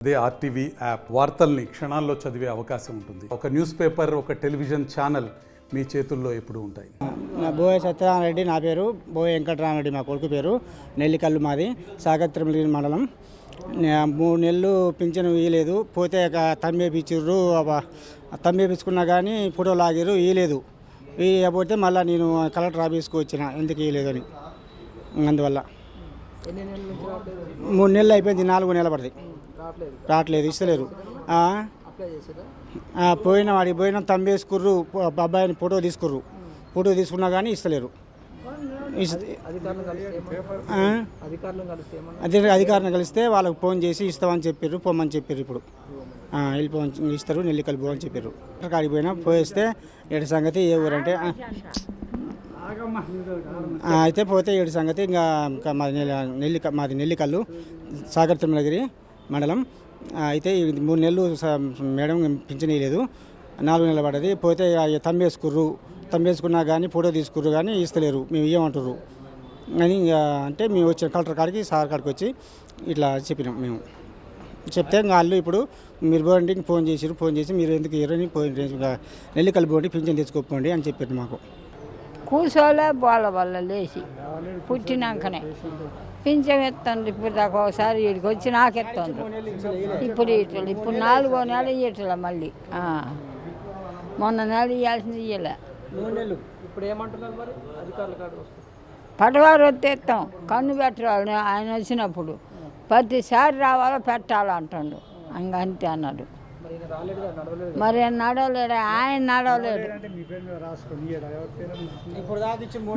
అదే RTV app వార్తల్ని క్షణాల్లో చదివే అవకాశం ఉంటుంది. ఒక న్యూస్ పేపర్, ఒక టెలివిజన్ ఛానల్ మీ చేతుల్లో ఎప్పుడూ ఉంటాయి. నా బోయ సత్యనారాయణ నా పేరు, బోయ వెంకటరామరెడ్డి మా కొడుకు పేరు. నెల్లికల్లు మాది, సాగర్ తిరుమల మండలం. 3 నెలలు పింఛను ఇవ్వలేదు. పోతే తమ్మేపించారు. తమ్మేపించుకున్నా కానీ ఫోటో లాగారు, ఇవ్వలేదు. ఇవ్వకపోతే మళ్ళీ నేను కలెక్టర్ ఆఫీస్కి వచ్చిన ఎందుకు ఇవ్వలేదని. అందువల్ల 3 నెలలు అయిపోయింది, 4 నెలలు పడుతుంది. రావట్లేదు, ఇస్తలేరు. పోయిన వాడికి పోయినా తమ్మేసుకుర్రు, అబ్బాయిని ఫోటో తీసుకుర్రు. ఫోటో తీసుకున్నా కానీ ఇస్తలేరు. అధికారులను కలిస్తే వాళ్ళకి ఫోన్ చేసి ఇస్తామని చెప్పారు, పొమ్మని చెప్పారు. ఇప్పుడు వెళ్ళిపోయి ఇస్తారు, నెల్లికల్లి పోవని చెప్పారు. కాడికి పోయినా పోయిస్తే ఏడు సంగతి ఏ ఊరంటే అయితే పోతే ఏడు సంగతి ఇంకా మాది నెల్లికల్లు, సాగర్ తిరుమలగిరి మండలం. అయితే 3 నెలలు మేడం పింఛన్ ఇవ్వలేదు, 4 నెలలు పడ్డది. పోతే తమ్మేసుకున్నా కానీ ఫోటో తీసుకుర్రు కానీ ఇస్తలేరు, మేము ఇవ్వమంటారు అని. అంటే మేము వచ్చిన కలెక్టర్ కాడికి, సార్ కాడికి వచ్చి ఇట్లా చెప్పినాం. మేము చెప్తే వాళ్ళు ఇప్పుడు మీరు పోండి, ఫోన్ చేసి మీరు ఎందుకు ఇవ్వరని నెల్లికల్లి పోండి, పింఛన్ తెచ్చుకోపోండి అని చెప్పారు మాకు. కూర్చోలే బోళ్ళ వల్ల లేచి పుట్టినాకనే పింఛం ఎత్తండి. ఇప్పుడు దాకా ఒకసారి వీడికి వచ్చి నాకు ఎత్తండి. ఇప్పుడు ఇట్లా ఇప్పుడు 4వ నెల ఇయ్యట్లే. మళ్ళీ మొన్న నెల ఇవ్వాల్సింది ఇయ్యలే. పటవారు వస్తే ఎత్తాం, కన్ను పెట్టాలి. ఆయన వచ్చినప్పుడు ప్రతిసారి రావాలో పెట్టాలంటాడు. అంతే అన్నాడు. మరి నడవలేడు, ఆయన నడవలేడు.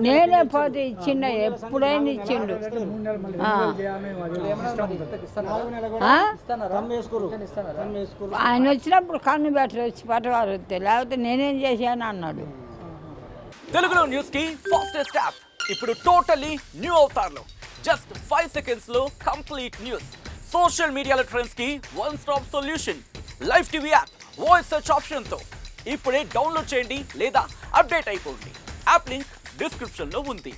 నేనే పోతే ఇచ్చిండ, ఎప్పుడైనా ఇచ్చిండు. ఆయన వచ్చినప్పుడు కన్ను పెట్టరు, వచ్చి పట్టవారు వస్తే, లేకపోతే నేనేం చేశాను అన్నాడు. తెలుగులో న్యూస్ కి ఫాస్టెస్ట్ యాప్ ఇప్పుడు టోటలీ న్యూ అవతార్లో. జస్ట్ 5 seconds లో కంప్లీట్ న్యూస్. సోషల్ మీడియాలో ట్రెండ్స్ కి one stop solution. Live TV app voice search option తో ఇప్పుడే డౌన్లోడ్ చేయండి లేదా అప్డేట్ అయిపోండి. యాప్ లింక్ డిస్క్రిప్షన్ లో ఉంది.